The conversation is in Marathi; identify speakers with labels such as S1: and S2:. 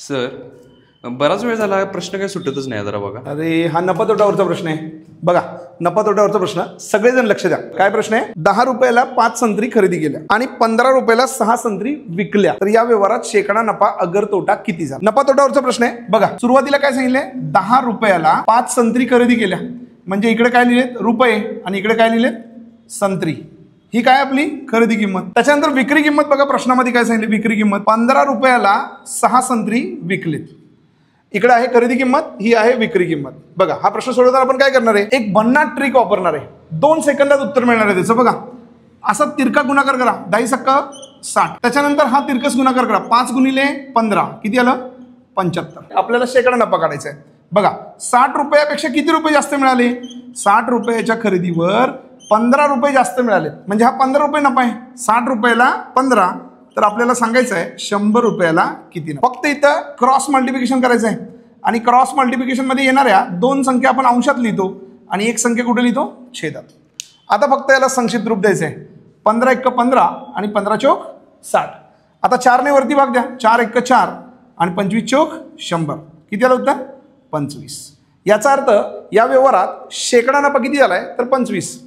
S1: सर, बराच वेळ झाला प्रश्न काही सुटतच नाही जरा बघा.
S2: अरे हा नफा तोट्यावरचा प्रश्न आहे. बघा, नफा तोट्यावरचा प्रश्न, सगळेजण लक्ष द्या. काय प्रश्न आहे? 10 रुपयाला 5 संत्री खरेदी केल्या आणि 15 रुपयाला 6 संत्री विकल्या, तर या व्यवहारात शेकडा नफा अगर तोटा किती झाला? नफा तोट्यावरचा प्रश्न आहे. बघा, सुरुवातीला काय सांगितलंय? 10 रुपयाला 5 संत्री खरेदी केल्या, म्हणजे इकडे काय लिहिलेत? रुपये, आणि इकडे काय लिहिलेत? संत्री. ही काय आपली खरेदी किंमत. त्याच्यानंतर विक्री किंमत बघा, प्रश्नामध्ये काय सांगितले? विक्री किंमत 15 रुपयाला 6 संत्री विकलेत. इकडे आहे खरेदी किंमत, ही आहे विक्री किंमत. बघा, हा प्रश्न सोडवताना आपण काय करणार आहे? एक भन्नाट ट्रिक वापरणार आहे. 2 सेकंदात उत्तर मिळणार आहे त्याचं. बघा, असा तिरका गुणाकार करा, 10 सक्का 60. त्याच्यानंतर हा तिरकस गुणाकार करा, 5 गुणिले 15 किती आलं? 75. आपल्याला शेकडा नफा काढायचा आहे. बघा, 60 रुपयापेक्षा किती रुपये जास्त मिळाले? 60 रुपयाच्या खरेदीवर 15 रुपये जास्त मिळाले, म्हणजे हा 15 रुपये नफा आहे. 60 रुपयाला 15, तर आपल्याला सांगायचं आहे 100 रुपयाला किती नफा. फक्त इथं क्रॉस मल्टिप्लिकेशन करायचं आहे, आणि क्रॉस मल्टिप्लिकेशन मध्ये येणाऱ्या 2 संख्या आपण अंशात लिहितो आणि एक संख्या कुठे लिहितो? छेदात. आता फक्त याला संक्षिप्त रूप द्यायचं आहे. 15 × 15 आणि 15 चौक 60. आता 4 ने वरती भाग द्या, 4 × 4 आणि 25 चौक 100. किती आलं उत्तर? 25. याचा अर्थ या व्यवहारात शेकडा नफा किती झालाय? तर 25.